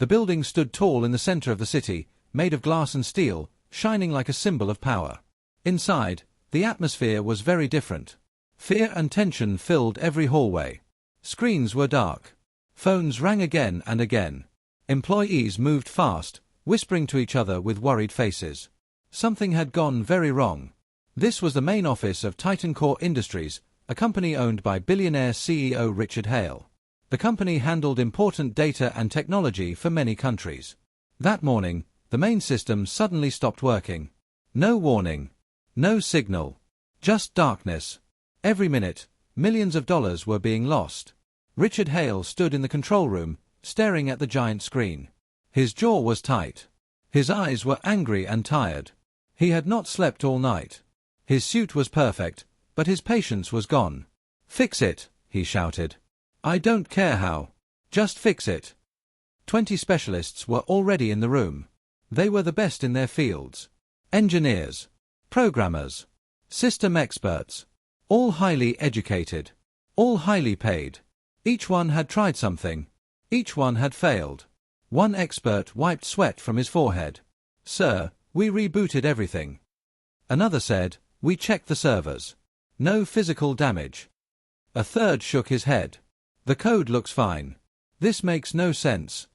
The building stood tall in the center of the city, made of glass and steel, shining like a symbol of power. Inside, the atmosphere was very different. Fear and tension filled every hallway. Screens were dark. Phones rang again and again. Employees moved fast, whispering to each other with worried faces. Something had gone very wrong. This was the main office of Titan Core Industries, a company owned by billionaire CEO Richard Hale. The company handled important data and technology for many countries. That morning, the main system suddenly stopped working. No warning. No signal. Just darkness. Every minute, millions of dollars were being lost. Richard Hale stood in the control room, staring at the giant screen. His jaw was tight. His eyes were angry and tired. He had not slept all night. His suit was perfect, but his patience was gone. "Fix it," he shouted. "I don't care how. Just fix it." 20 specialists were already in the room. They were the best in their fields. Engineers, programmers, system experts, all highly educated, all highly paid. Each one had tried something. Each one had failed. One expert wiped sweat from his forehead. "Sir, we rebooted everything." Another said, "We checked the servers. No physical damage." A third shook his head. "The code looks fine. This makes no sense."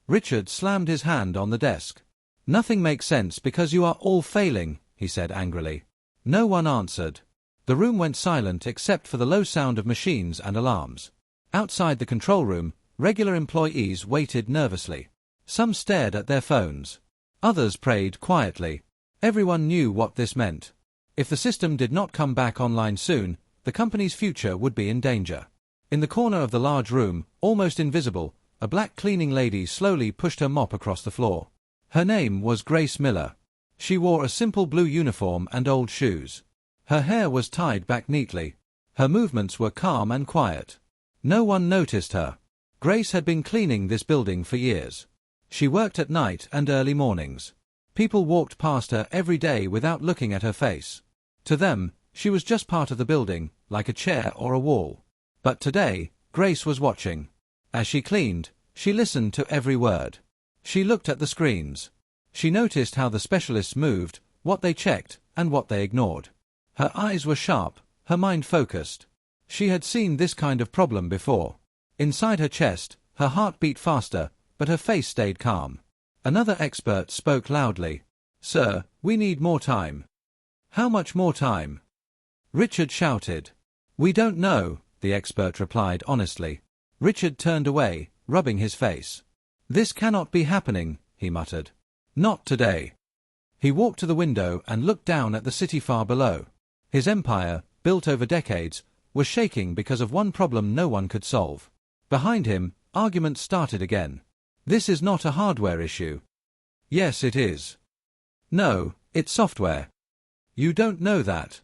Richard slammed his hand on the desk. "Nothing makes sense because you are all failing," he said angrily. No one answered. The room went silent except for the low sound of machines and alarms. Outside the control room, regular employees waited nervously. Some stared at their phones. Others prayed quietly. Everyone knew what this meant. If the system did not come back online soon, the company's future would be in danger. In the corner of the large room, almost invisible, a black cleaning lady slowly pushed her mop across the floor. Her name was Grace Miller. She wore a simple blue uniform and old shoes. Her hair was tied back neatly. Her movements were calm and quiet. No one noticed her. Grace had been cleaning this building for years. She worked at night and early mornings. People walked past her every day without looking at her face. To them, she was just part of the building, like a chair or a wall. But today, Grace was watching. As she cleaned, she listened to every word. She looked at the screens. She noticed how the specialists moved, what they checked, and what they ignored. Her eyes were sharp, her mind focused. She had seen this kind of problem before. Inside her chest, her heart beat faster, but her face stayed calm. Another expert spoke loudly. "Sir, we need more time." "How much more time?" Richard shouted. "We don't know," the expert replied honestly. Richard turned away, rubbing his face. "This cannot be happening," he muttered. "Not today." He walked to the window and looked down at the city far below. His empire, built over decades, was shaking because of one problem no one could solve. Behind him, arguments started again. "This is not a hardware issue." "Yes, it is." "No, it's software." "You don't know that."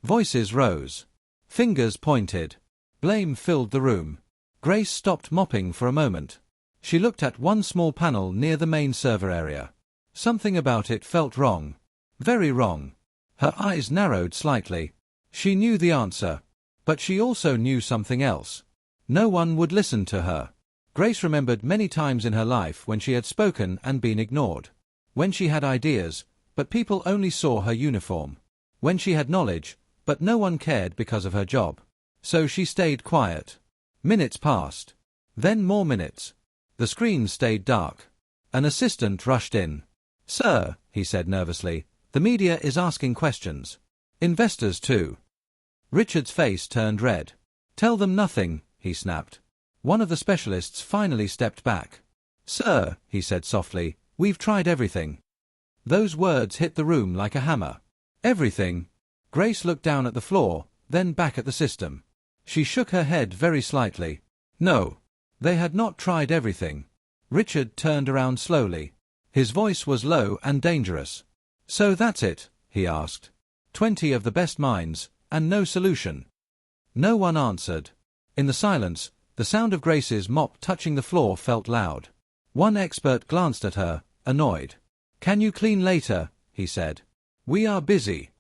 Voices rose. Fingers pointed. Blame filled the room. Grace stopped mopping for a moment. She looked at one small panel near the main server area. Something about it felt wrong. Very wrong. Her eyes narrowed slightly. She knew the answer. But she also knew something else. No one would listen to her. Grace remembered many times in her life when she had spoken and been ignored. When she had ideas, but people only saw her uniform. When she had knowledge, but no one cared because of her job. So she stayed quiet. Minutes passed. Then more minutes. The screen stayed dark. An assistant rushed in. "Sir," he said nervously, "the media is asking questions. Investors too." Richard's face turned red. "Tell them nothing," he snapped. One of the specialists finally stepped back. "Sir," he said softly, "we've tried everything." Those words hit the room like a hammer. "Everything?" Grace looked down at the floor, then back at the system. She shook her head very slightly. "No. They had not tried everything." Richard turned around slowly. His voice was low and dangerous. "So that's it?" he asked. 20 of the best minds, and no solution." No one answered. In the silence, the sound of Grace's mop touching the floor felt loud. One expert glanced at her, annoyed. "Can you clean later?" he said. "We are busy."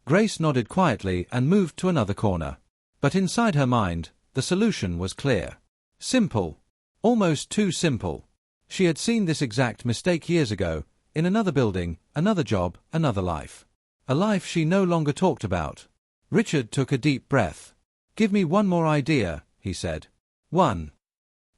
Grace nodded quietly and moved to another corner. But inside her mind, the solution was clear. Simple. Almost too simple. She had seen this exact mistake years ago, in another building, another job, another life. A life she no longer talked about. Richard took a deep breath. "Give me one more idea," he said. "One."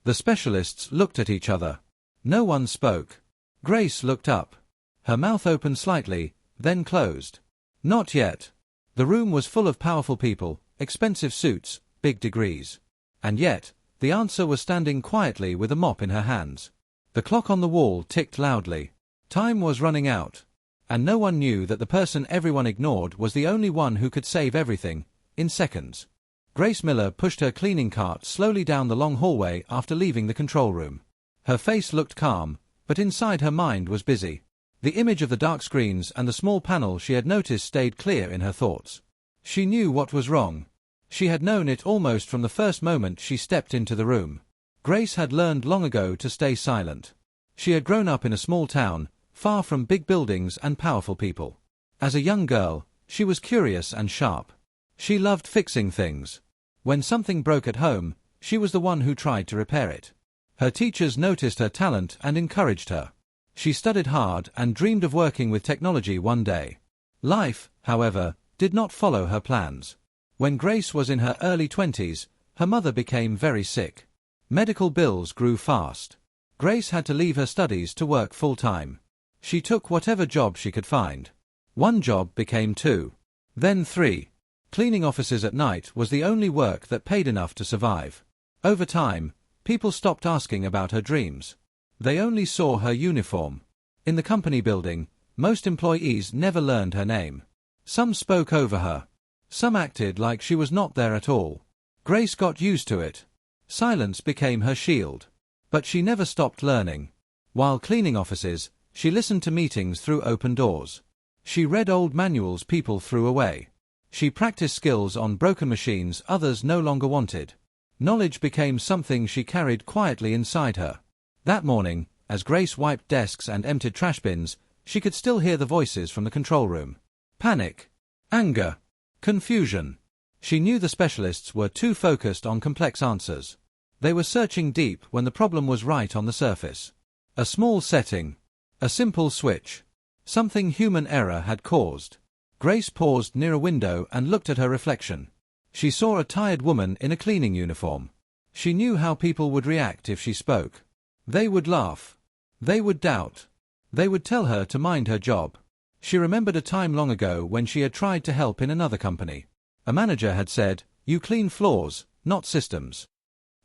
The specialists looked at each other. No one spoke. Grace looked up. Her mouth opened slightly, then closed. "Not yet." The room was full of powerful people, expensive suits, big degrees. And yet, the answer was standing quietly with a mop in her hands. The clock on the wall ticked loudly. Time was running out. And no one knew that the person everyone ignored was the only one who could save everything, in seconds. Grace Miller pushed her cleaning cart slowly down the long hallway after leaving the control room. Her face looked calm, but inside her mind was busy. The image of the dark screens and the small panel she had noticed stayed clear in her thoughts. She knew what was wrong. She had known it almost from the first moment she stepped into the room. Grace had learned long ago to stay silent. She had grown up in a small town, far from big buildings and powerful people. As a young girl, she was curious and sharp. She loved fixing things. When something broke at home, she was the one who tried to repair it. Her teachers noticed her talent and encouraged her. She studied hard and dreamed of working with technology one day. Life, however, did not follow her plans. When Grace was in her early 20s, her mother became very sick. Medical bills grew fast. Grace had to leave her studies to work full-time. She took whatever job she could find. One job became 2. Then 3. Cleaning offices at night was the only work that paid enough to survive. Over time, people stopped asking about her dreams. They only saw her uniform. In the company building, most employees never learned her name. Some spoke over her. Some acted like she was not there at all. Grace got used to it. Silence became her shield. But she never stopped learning. While cleaning offices, she listened to meetings through open doors. She read old manuals people threw away. She practiced skills on broken machines others no longer wanted. Knowledge became something she carried quietly inside her. That morning, as Grace wiped desks and emptied trash bins, she could still hear the voices from the control room. Panic. Anger. Confusion. She knew the specialists were too focused on complex answers. They were searching deep when the problem was right on the surface. A small setting. A simple switch. Something human error had caused. Grace paused near a window and looked at her reflection. She saw a tired woman in a cleaning uniform. She knew how people would react if she spoke. They would laugh. They would doubt. They would tell her to mind her job. She remembered a time long ago when she had tried to help in another company. A manager had said, "You clean floors, not systems."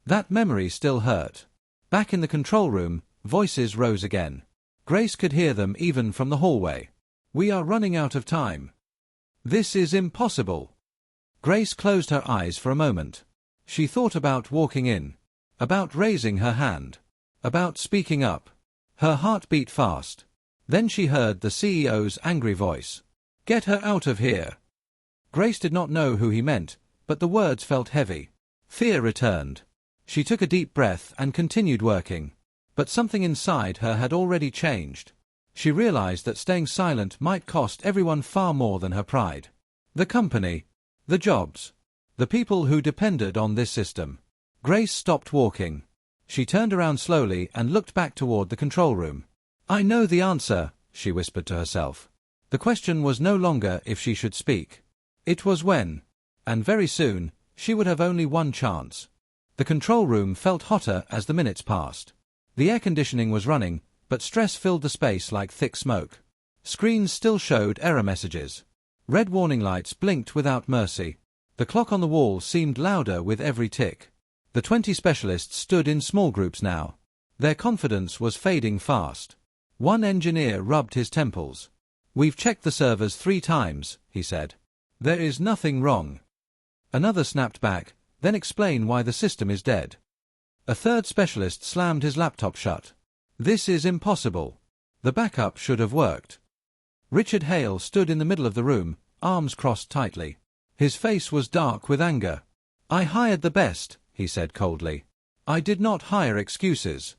That memory still hurt. Back in the control room, voices rose again. Grace could hear them even from the hallway. "We are running out of time. This is impossible." Grace closed her eyes for a moment. She thought about walking in. About raising her hand. About speaking up. Her heart beat fast. Then she heard the CEO's angry voice. "Get her out of here." Grace did not know who he meant, but the words felt heavy. Fear returned. She took a deep breath and continued working. But something inside her had already changed. She realized that staying silent might cost everyone far more than her pride. The company. The jobs. The people who depended on this system. Grace stopped walking. She turned around slowly and looked back toward the control room. "I know the answer," she whispered to herself. The question was no longer if she should speak. It was when. And very soon, she would have only one chance. The control room felt hotter as the minutes passed. The air conditioning was running, but stress filled the space like thick smoke. Screens still showed error messages. Red warning lights blinked without mercy. The clock on the wall seemed louder with every tick. The 20 specialists stood in small groups now. Their confidence was fading fast. One engineer rubbed his temples. "We've checked the servers 3 times, he said. "There is nothing wrong." Another snapped back, "Then explain why the system is dead." A third specialist slammed his laptop shut. "This is impossible. The backup should have worked." Richard Hale stood in the middle of the room, arms crossed tightly. His face was dark with anger. "I hired the best," he said coldly. "I did not hire excuses."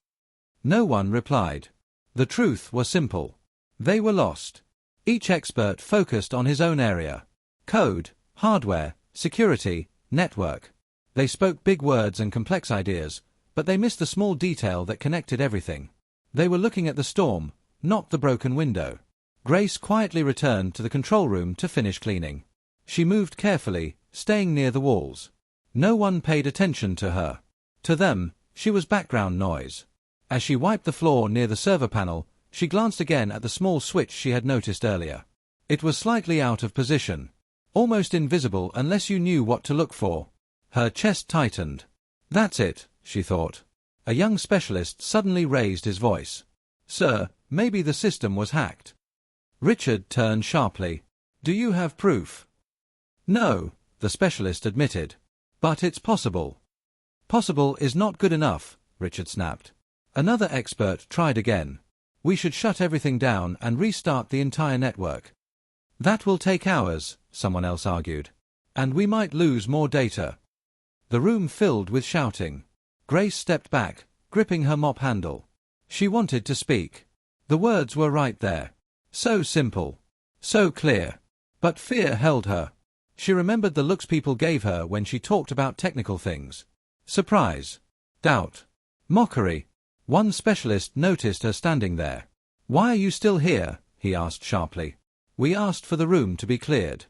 No one replied. The truth was simple. They were lost. Each expert focused on his own area. Code, hardware, security, network. They spoke big words and complex ideas, but they missed the small detail that connected everything. They were looking at the storm, not the broken window. Grace quietly returned to the control room to finish cleaning. She moved carefully, staying near the walls. No one paid attention to her. To them, she was background noise. As she wiped the floor near the server panel, she glanced again at the small switch she had noticed earlier. It was slightly out of position. Almost invisible unless you knew what to look for. Her chest tightened. That's it, she thought. A young specialist suddenly raised his voice. Sir, maybe the system was hacked. Richard turned sharply. Do you have proof? No, the specialist admitted. But it's possible. Possible is not good enough, Richard snapped. Another expert tried again. We should shut everything down and restart the entire network. That will take hours, someone else argued. And we might lose more data. The room filled with shouting. Grace stepped back, gripping her mop handle. She wanted to speak. The words were right there. So simple. So clear. But fear held her. She remembered the looks people gave her when she talked about technical things. Surprise. Doubt. Mockery. One specialist noticed her standing there. Why are you still here? He asked sharply. We asked for the room to be cleared.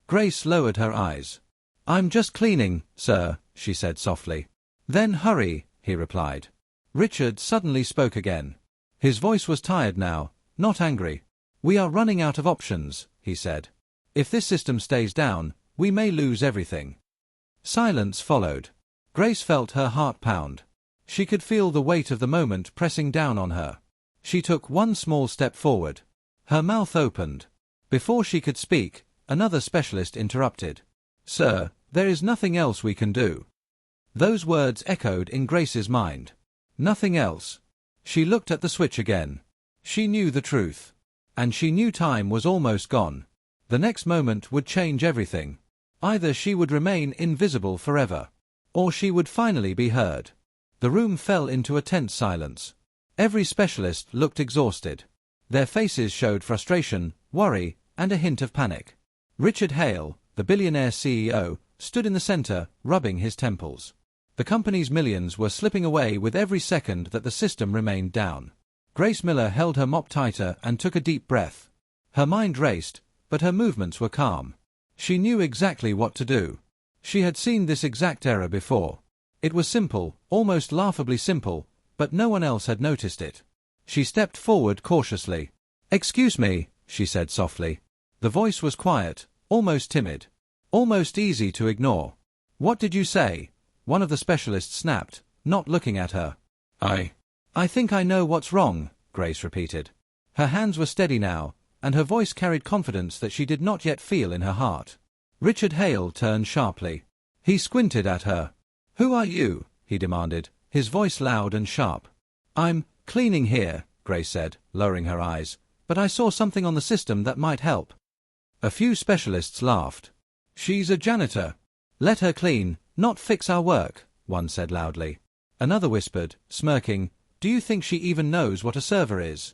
Grace lowered her eyes. I'm just cleaning, sir, she said softly. Then hurry, he replied. Richard suddenly spoke again. His voice was tired now, not angry. We are running out of options, he said. If this system stays down, we may lose everything. Silence followed. Grace felt her heart pound. She could feel the weight of the moment pressing down on her. She took one small step forward. Her mouth opened. Before she could speak, another specialist interrupted. Sir, there is nothing else we can do. Those words echoed in Grace's mind. Nothing else. She looked at the switch again. She knew the truth. And she knew time was almost gone. The next moment would change everything. Either she would remain invisible forever, or she would finally be heard. The room fell into a tense silence. Every specialist looked exhausted. Their faces showed frustration, worry, and a hint of panic. Richard Hale, the billionaire CEO, stood in the center, rubbing his temples. The company's millions were slipping away with every second that the system remained down. Grace Miller held her mop tighter and took a deep breath. Her mind raced, but her movements were calm. She knew exactly what to do. She had seen this exact error before. It was simple, almost laughably simple, but no one else had noticed it. She stepped forward cautiously. Excuse me, she said softly. The voice was quiet, almost timid. Almost easy to ignore. What did you say? One of the specialists snapped, not looking at her. I think I know what's wrong, Grace repeated. Her hands were steady now, and her voice carried confidence that she did not yet feel in her heart. Richard Hale turned sharply. He squinted at her. Who are you? He demanded, his voice loud and sharp. I'm cleaning here, Grace said, lowering her eyes, but I saw something on the system that might help. A few specialists laughed. She's a janitor. Let her clean, not fix our work, one said loudly. Another whispered, smirking, do you think she even knows what a server is?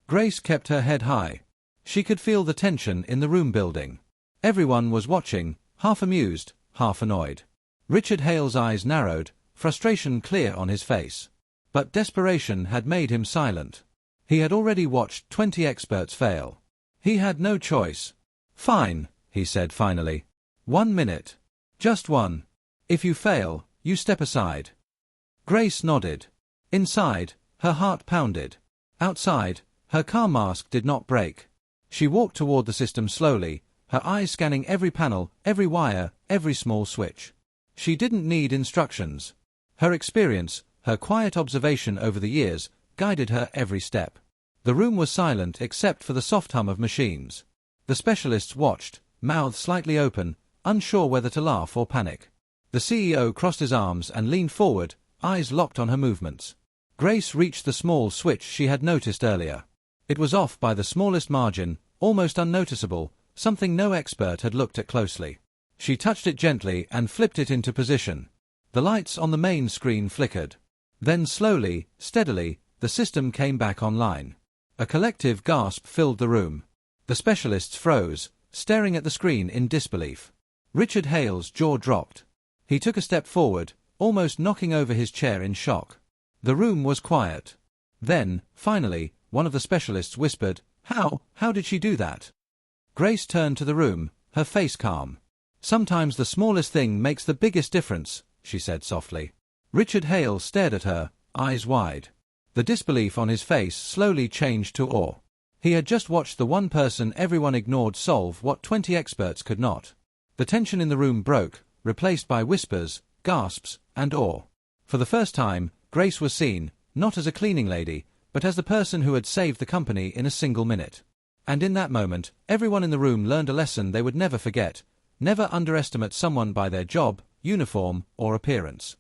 Grace kept her head high. She could feel the tension in the room building. Everyone was watching, half amused, half annoyed. Richard Hale's eyes narrowed, frustration clear on his face. But desperation had made him silent. He had already watched 20 experts fail. He had no choice. Fine, he said finally. 1 minute. Just one. If you fail, you step aside. Grace nodded. Inside, her heart pounded. Outside, her car mask did not break. She walked toward the system slowly, her eyes scanning every panel, every wire, every small switch. She didn't need instructions. Her experience, her quiet observation over the years, guided her every step. The room was silent except for the soft hum of machines. The specialists watched, mouths slightly open, unsure whether to laugh or panic. The CEO crossed his arms and leaned forward, eyes locked on her movements. Grace reached the small switch she had noticed earlier. It was off by the smallest margin, almost unnoticeable, something no expert had looked at closely. She touched it gently and flipped it into position. The lights on the main screen flickered. Then slowly, steadily, the system came back online. A collective gasp filled the room. The specialists froze, staring at the screen in disbelief. Richard Hale's jaw dropped. He took a step forward, almost knocking over his chair in shock. The room was quiet. Then, finally, one of the specialists whispered, How did she do that?" Grace turned to the room, her face calm. "Sometimes the smallest thing makes the biggest difference," she said softly. Richard Hale stared at her, eyes wide. The disbelief on his face slowly changed to awe. He had just watched the one person everyone ignored solve what 20 experts could not. The tension in the room broke, replaced by whispers, gasps, and awe. For the first time, Grace was seen, not as a cleaning lady, but as the person who had saved the company in a single minute. And in that moment, everyone in the room learned a lesson they would never forget: never underestimate someone by their job, uniform, or appearance.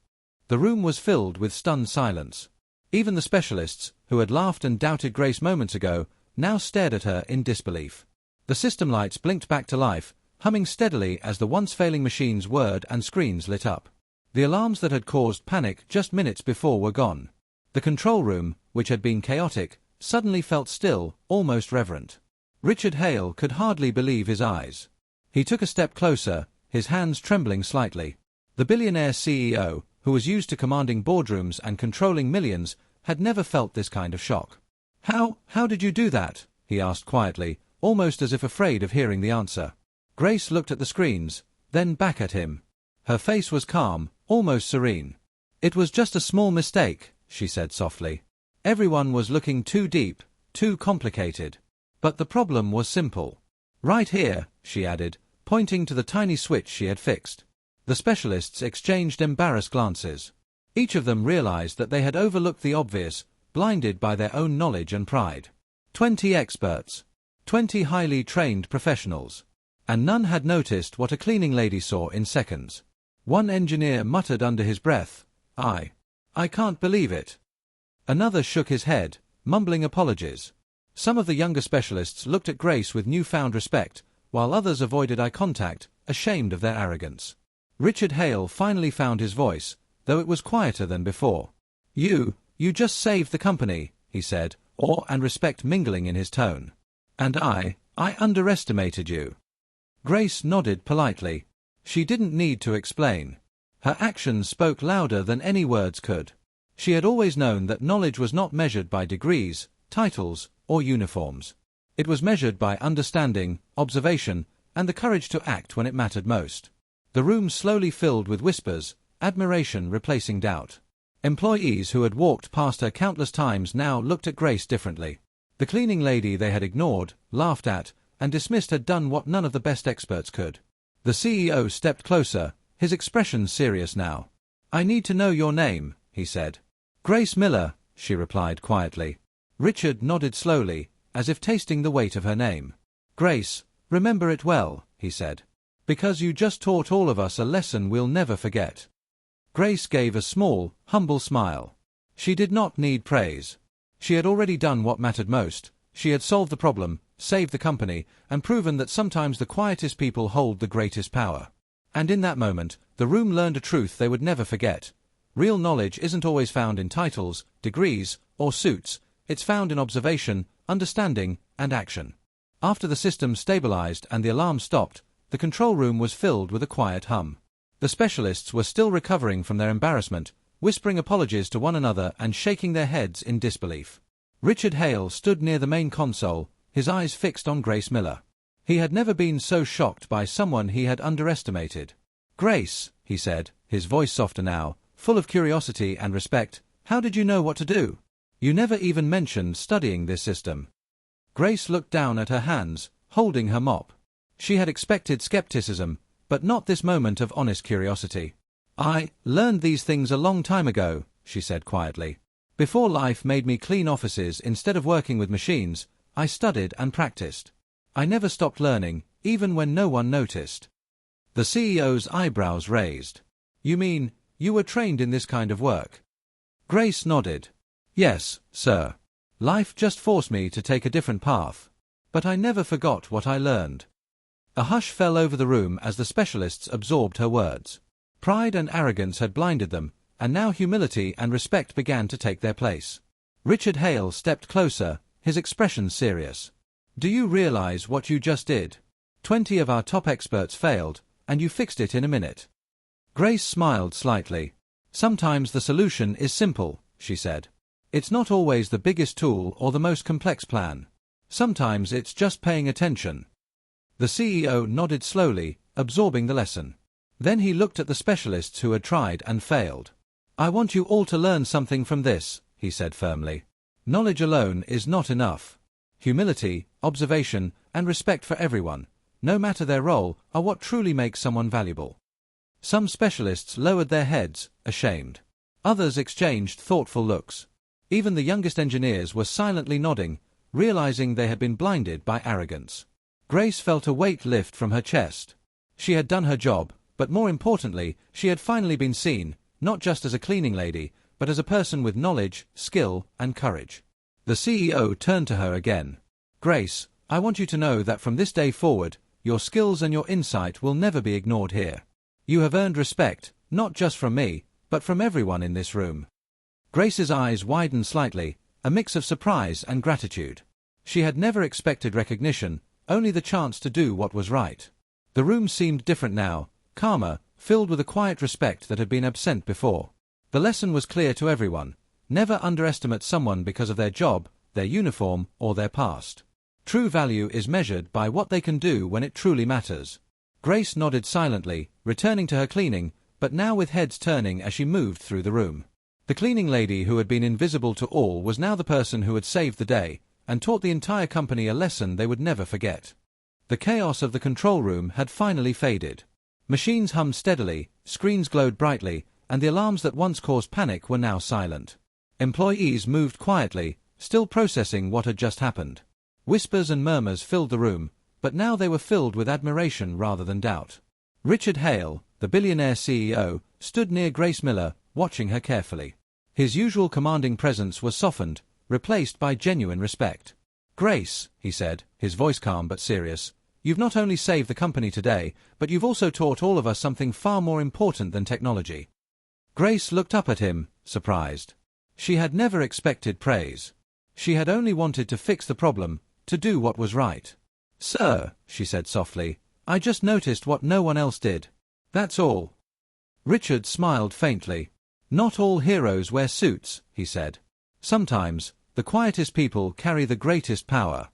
The room was filled with stunned silence. Even the specialists, who had laughed and doubted Grace moments ago, now stared at her in disbelief. The system lights blinked back to life, humming steadily as the once failing machines whirred and screens lit up. The alarms that had caused panic just minutes before were gone. The control room, which had been chaotic, suddenly felt still, almost reverent. Richard Hale could hardly believe his eyes. He took a step closer, his hands trembling slightly. The billionaire CEO, who was used to commanding boardrooms and controlling millions, had never felt this kind of shock. How did you do that?" he asked quietly, almost as if afraid of hearing the answer. Grace looked at the screens, then back at him. Her face was calm, almost serene. "It was just a small mistake," she said softly. "Everyone was looking too deep, too complicated. But the problem was simple. Right here," she added, pointing to the tiny switch she had fixed. The specialists exchanged embarrassed glances. Each of them realized that they had overlooked the obvious, blinded by their own knowledge and pride. 20 experts. 20 highly trained professionals. And none had noticed what a cleaning lady saw in seconds. One engineer muttered under his breath, I can't believe it." Another shook his head, mumbling apologies. Some of the younger specialists looked at Grace with newfound respect, while others avoided eye contact, ashamed of their arrogance. Richard Hale finally found his voice, though it was quieter than before. You just saved the company," he said, awe and respect mingling in his tone. "And I underestimated you." Grace nodded politely. She didn't need to explain. Her actions spoke louder than any words could. She had always known that knowledge was not measured by degrees, titles, or uniforms. It was measured by understanding, observation, and the courage to act when it mattered most. The room slowly filled with whispers, admiration replacing doubt. Employees who had walked past her countless times now looked at Grace differently. The cleaning lady they had ignored, laughed at, and dismissed had done what none of the best experts could. The CEO stepped closer, his expression serious now. "I need to know your name," he said. "Grace Miller," she replied quietly. Richard nodded slowly, as if tasting the weight of her name. "Grace, remember it well," he said. "Because you just taught all of us a lesson we'll never forget." Grace gave a small, humble smile. She did not need praise. She had already done what mattered most. She had solved the problem, saved the company, and proven that sometimes the quietest people hold the greatest power. And in that moment, the room learned a truth they would never forget. Real knowledge isn't always found in titles, degrees, or suits. It's found in observation, understanding, and action. After the system stabilized and the alarm stopped, the control room was filled with a quiet hum. The specialists were still recovering from their embarrassment, whispering apologies to one another and shaking their heads in disbelief. Richard Hale stood near the main console, his eyes fixed on Grace Miller. He had never been so shocked by someone he had underestimated. "Grace," he said, his voice softer now, full of curiosity and respect, "how did you know what to do? You never even mentioned studying this system." Grace looked down at her hands, holding her mop. She had expected skepticism, but not this moment of honest curiosity. "I learned these things a long time ago," she said quietly. "Before life made me clean offices instead of working with machines, I studied and practiced. I never stopped learning, even when no one noticed." The CEO's eyebrows raised. "You mean, you were trained in this kind of work?" Grace nodded. "Yes, sir. Life just forced me to take a different path. But I never forgot what I learned." A hush fell over the room as the specialists absorbed her words. Pride and arrogance had blinded them, and now humility and respect began to take their place. Richard Hale stepped closer, his expression serious. "Do you realize what you just did? 20 of our top experts failed, and you fixed it in a minute." Grace smiled slightly. "Sometimes the solution is simple," she said. It's not always the biggest tool or the most complex plan. Sometimes it's just paying attention. The CEO nodded slowly, absorbing the lesson. Then he looked at the specialists who had tried and failed. I want you all to learn something from this, he said firmly. Knowledge alone is not enough. Humility, observation, and respect for everyone, no matter their role, are what truly makes someone valuable. Some specialists lowered their heads, ashamed. Others exchanged thoughtful looks. Even the youngest engineers were silently nodding, realizing they had been blinded by arrogance. Grace felt a weight lift from her chest. She had done her job, but more importantly, she had finally been seen, not just as a cleaning lady, but as a person with knowledge, skill, and courage. The CEO turned to her again. Grace, I want you to know that from this day forward, your skills and your insight will never be ignored here. You have earned respect, not just from me, but from everyone in this room. Grace's eyes widened slightly, a mix of surprise and gratitude. She had never expected recognition, only the chance to do what was right. The room seemed different now, calmer, filled with a quiet respect that had been absent before. The lesson was clear to everyone. Never underestimate someone because of their job, their uniform, or their past. True value is measured by what they can do when it truly matters. Grace nodded silently, returning to her cleaning, but now with heads turning as she moved through the room. The cleaning lady who had been invisible to all was now the person who had saved the day, and taught the entire company a lesson they would never forget. The chaos of the control room had finally faded. Machines hummed steadily, screens glowed brightly, and the alarms that once caused panic were now silent. Employees moved quietly, still processing what had just happened. Whispers and murmurs filled the room, but now they were filled with admiration rather than doubt. Richard Hale, the billionaire CEO, stood near Grace Miller, watching her carefully. His usual commanding presence was softened, replaced by genuine respect. Grace, he said, his voice calm but serious, you've not only saved the company today, but you've also taught all of us something far more important than technology. Grace looked up at him, surprised. She had never expected praise. She had only wanted to fix the problem, to do what was right. Sir, she said softly, I just noticed what no one else did. That's all. Richard smiled faintly. Not all heroes wear suits, he said. Sometimes, the quietest people carry the greatest power.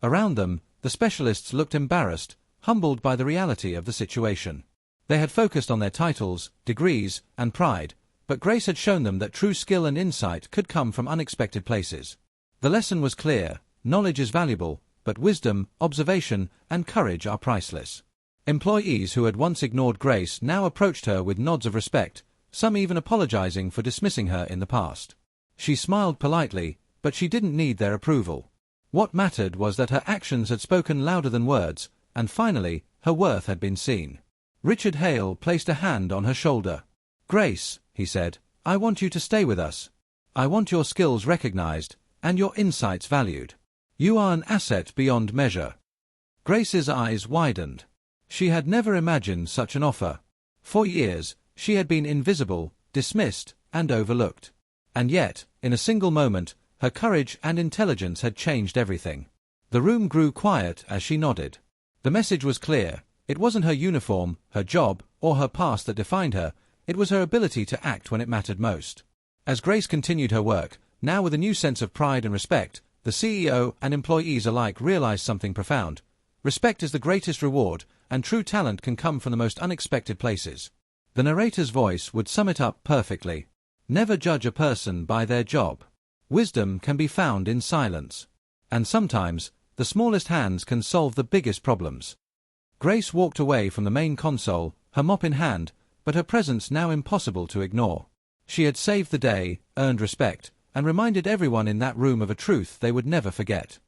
Around them, the specialists looked embarrassed, humbled by the reality of the situation. They had focused on their titles, degrees, and pride, but Grace had shown them that true skill and insight could come from unexpected places. The lesson was clear: knowledge is valuable, but wisdom, observation, and courage are priceless. Employees who had once ignored Grace now approached her with nods of respect, some even apologizing for dismissing her in the past. She smiled politely, but she didn't need their approval. What mattered was that her actions had spoken louder than words, and finally, her worth had been seen. Richard Hale placed a hand on her shoulder. Grace, he said, I want you to stay with us. I want your skills recognized, and your insights valued. You are an asset beyond measure. Grace's eyes widened. She had never imagined such an offer. For years, she had been invisible, dismissed, and overlooked. And yet, in a single moment, her courage and intelligence had changed everything. The room grew quiet as she nodded. The message was clear. It wasn't her uniform, her job, or her past that defined her. It was her ability to act when it mattered most. As Grace continued her work, now with a new sense of pride and respect, the CEO and employees alike realized something profound. Respect is the greatest reward, and true talent can come from the most unexpected places. The narrator's voice would sum it up perfectly. Never judge a person by their job. Wisdom can be found in silence. And sometimes, the smallest hands can solve the biggest problems. Grace walked away from the main console, her mop in hand, but her presence now impossible to ignore. She had saved the day, earned respect, and reminded everyone in that room of a truth they would never forget.